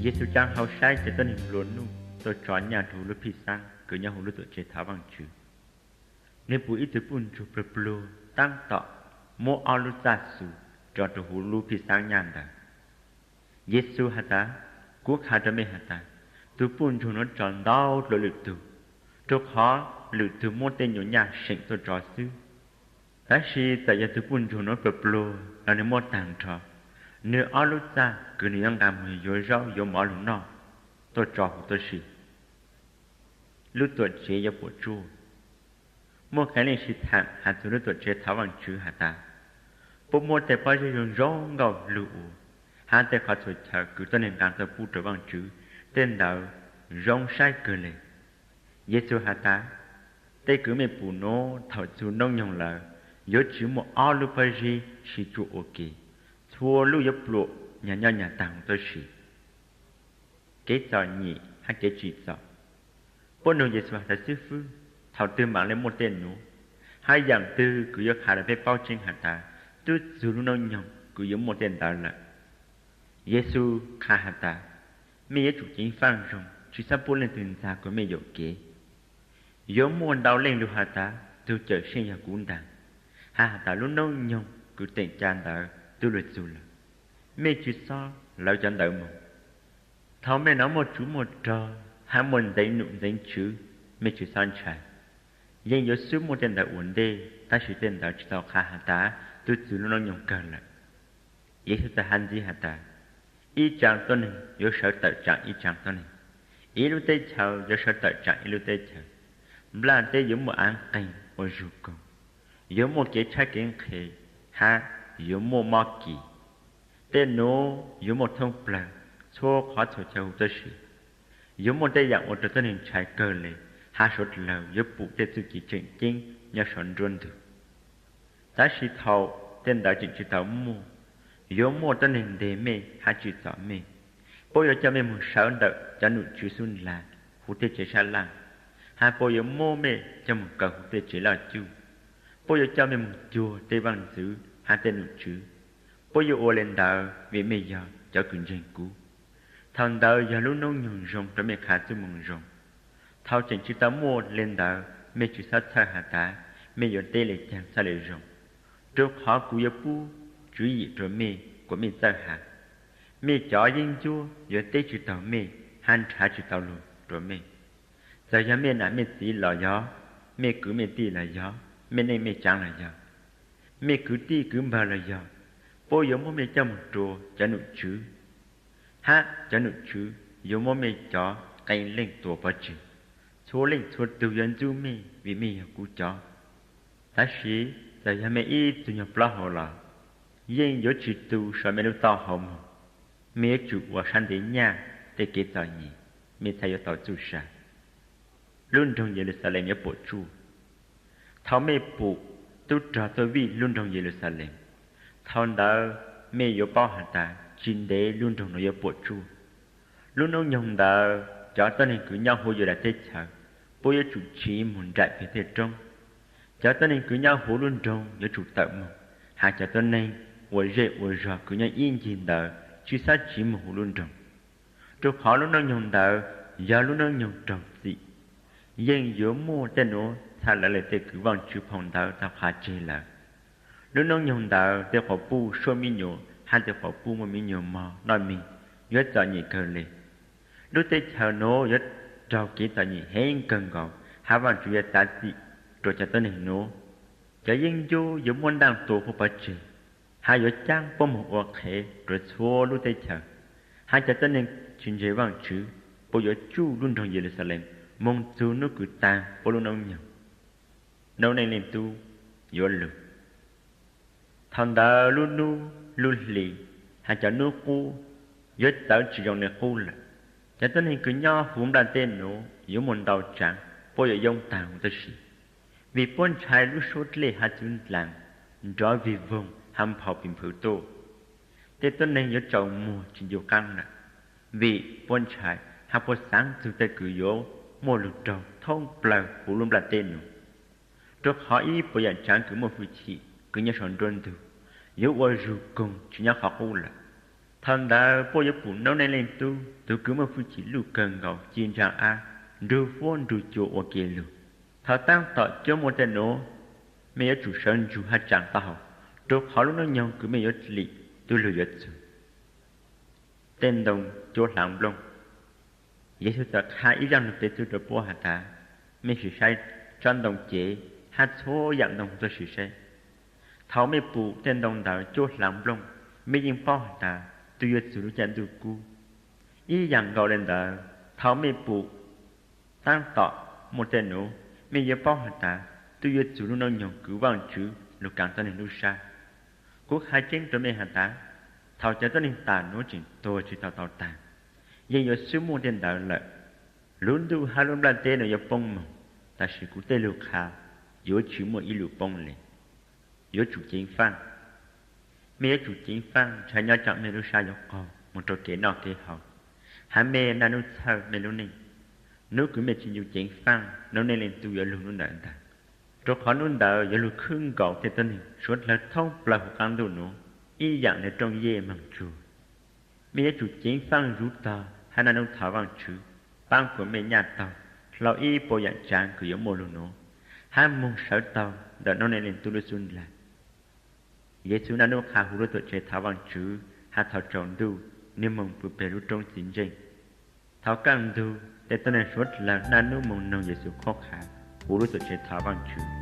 Giêsu trang hậu sai cho tên hình luôn nu tôi chọn nhà thủ lúc phi sang cứ nhà hồ lúc tôi chế tháo bằng chữ nên bùi ít từ bùn chụp bờ tăng tọ mua ao lúc ra su cho tôi hồ lúc phi sang nhàn đã Giêsu hả ta quốc hả ta mê hả ta từ bùn chụp nó tròn đau rồi lượt từ trước họ lượt từ mua tên nhỏ nhà sinh tôi trò sư ta sĩ tại nhà từ bùn chụp nó bờ là nên mua tàng trò nếu ao lúc ra cứ nên làm người dối rau dối mỏ lúc nọ tôi trò của tôi sĩ lúc tôi chế cho bộ chua mua cái này sĩ thẳng hạt từ lúc tôi chế tháo bằng chữ hạt ta bộ mua tế bao giờ dùng rong ngầu lụ hạt tế khó tôi chờ cứ tôi nên làm tôi phụ trở bằng chữ tên đạo rong sai cơ lệ Giêsu hạt ta tế cứ mê bù nô thảo chú nông nhông lợ dối chữ một ao lúc bao giờ sĩ chủ ok thua lúc dấp lộ nhà tàng tôi sĩ kế trò nhị hay kế chỉ trò bố nô Giêsu hạt ta sư phụ thảo tư mạng lên một tên nô hai dạng tư cứ yếu khả là phép bao trình hạt ta tư dù lúc nông nhông cứ yếu một tên đó là Giêsu khả hạt ta mẹ yếu chủ chính phang rồng chỉ sắp bố lên từng xa của mẹ dỗ kế yếu muôn đau lên lưu hạt ta tư trở sinh ra cuốn đàn hạt ta lúc nông nhông cứ tỉnh chan ta tư luật dù là mẹ chỉ so lâu chân đợi mộng thảo mẹ nói một chú một trò hai muốn giấy nụ giấy chữ mẹ chỉ son trải nhưng yếu sức một tên đã ổn đề ta chỉ tên đã chỉ tao khá hạt ta tư dù lúc nông nhông cần là Giêsu ta hành gì hạt ta ý chàng tôi này yếu sở tự trạng ý chàng tôi này ý lúc tê chào yếu sở tự trạng ý lúc tê chào là tê yếu một án cảnh ở rù công yếu một cái trái kiến khế ha yếu một mò kỳ tê nô yếu một thông plan xô khó thổ châu tôi sĩ yếu một tê dạng một trở tên hình trái cơ lệ ha sốt lầu yếu bụ tê sư kỳ trình chính nhờ sẵn rôn được ta sĩ thầu tên đạo trình chỉ tàu mù yếu một tên hình đề mê ha chỉ tỏ mê bố yếu cho mê một sáu đợt cho nụ chú xuân là hữu tê chế xa lăng ha bố yếu mô mê cho một cầu hữu tê chế là chú bố yếu cho mê một chùa tê văn giữ ha tê nụ chú bố yếu ô lên đạo vì mê giờ cho cứng dân cú thằng đạo giờ lúc nông nhung rồng cho mê khá chú mừng rồng thao trình chỉ tao mua lên đạo mê chú sát xa hạ tá mê yếu tê lệ chàng xa lệ rồng trước họ cú yếu bú chú ý rồi mê của mê sao hạ mê chó yên chua yếu tê chú tao mê han trả chú tao luôn rồi mê giờ giờ mê nã mê tí lò gió mê cứ mê tí là gió mê này mê chẳng là gió mê cứ tí cứ mbờ là gió bố yếu mô mê cho một trùa cho nụ chứ ha cho nụ chứ yếu mô mê chó cây lên tổ bó chứ số lên số tiêu dân chú mê vì mê yếu cú chó ta sĩ giờ giờ mê ít tụi nhập lo hồ lò yên yếu chỉ tu sợ mê lúc to hồng mê chủ của sanh đến nhà để kế tỏ nhỉ mê thay yếu tỏ chú sa luôn trong Jerusalem yếu bộ chú thảo mê bộ tu trò tôi vì luôn trong Jerusalem thảo đó mê yếu bao hạt ta chính đế luôn trong nó yếu bộ chú luôn ông nhồng đó cho tôi nên cứ nhau hô dù là tết chờ bố yếu chủ trí muốn chạy về thế trong cho tôi nên cứ nhau hô luôn trong yếu chủ tạo mong hạ cho tôi nên ủa rờ cứ nhau yên nhìn đỡ chứ sát chỉ một hô luôn trong trục họ luôn ông nhồng đó giờ luôn ông nhồng trong gì nhưng giữa mua tên nó thà lại là tê cứ vòng chữ phòng đó ta khá chê là lúc nó nhung đạo tê họ bu số mi nhổ hai tê họ bu mà mi nhổ mò nói mình nhớ cho nhị cơ lệ lúc tê chờ nó nhớ trao kỹ cho nhị hên cần gọn hai vòng chữ ta dị rồi cho tên hình nó cho yên vô giữa môn đang tổ của bà chị hai giữa trang có một hoạt hệ rồi xua lúc tê chờ hai cho tên hình chuyện chế vòng chữ bộ giữa chu luôn trong Jerusalem mong chú nó cứ ta bố luôn ông nhầm nấu nên lên tu vô lực thằng đó luôn nu luôn lì hay cho nước cu với tao chỉ dùng này cu là cho tên hình cứ nho cũng đàn tên nó giữa một đầu trắng bố giờ dùng tàu tới gì vì bốn trai lúc số lệ hai chân làng đó vì vùng ham học bình phứ tô thế tên này giữa chồng mùa chỉ vô căng nè vì bốn trai học buổi sáng từ tới cứ vô một lực trâu thông bờ phụ luôn là tên nó trước hỏi ý bây giờ chẳng cứ một vị trí cứ nhớ sẵn đơn từ yếu qua rù cùng chỉ nhớ học là Thần đã bố yếu phụ nấu nên lên tu cứ mà phụ chỉ lù cần ngọc chiên rằng đưa phôn đưa chỗ ở kia lù. Thọ tăng tọ cho một tên nô, mẹ yếu chủ sơn chủ hát chẳng tao, đồ khó lúc nó nhau cứ mẹ yếu lì, tôi lù yếu chủ. Tên đồng chỗ lặng lông. Vậy thôi thật hai ý rằng được tôi được bố hả ta, mẹ sự sai chân đồng chế, hát số dạng đồng tôi sự sai. Thảo mẹ phụ tên đồng đạo chỗ lặng lông, mẹ yên bó hả ta, tôi yếu chủ lúc chẳng đủ cú. Ý dạng gọi lên đạo, thảo mẹ phụ tăng tọ một tên nô, mẹ yếu bó hả ta, tôi yếu chủ lúc nó nhau cứ vang chứ, lúc càng tân lúc xa. Cuộc hai chén trở mẹ hả ta, thảo cho tân tà nô trình tôi chỉ tao tàn. Vậy yếu sư môn tên đạo lợi, luôn đủ hai luôn bàn tên ở yếu bông mong, ta sử cụ tê lưu khá, yếu chữ một ý lưu bông lên. Yếu chủ chính phang. Mẹ chủ chính phang, trái nhỏ chẳng mẹ lưu xa yếu cầu, một trò kế nọ kế hậu. Hả mẹ nà nụ thơ mẹ lưu ninh. Nếu cứ mẹ chỉ yếu chính phang, nó nên lên tu yếu lưu nụ nợ ta. Trò khó nụ nợ yếu lưu khưng gạo thế tân hình, suốt là thông bà hữu căng đồ nụ, ý dạng để trong dê măng chùa. Mẹ chủ chính phang rút ta, hai nà nụ thảo vang chữ, bang của mẹ nhà tàu, lão y bộ dạng trang của yếu mô lưu nụ. Hai mong sở tàu, đợi nó nên lên tu lưu xuân lại. Giê-xu nà nô khá hữu lưu tội chế thảo vang chữ, hạ thảo trọng đu, nếu mong bù bề lưu trong chính trình. Thảo càng đu, để tân hình suốt là nà nô mong nông Giê-xu khó khá, hữu lưu tội chế thảo vang chữ.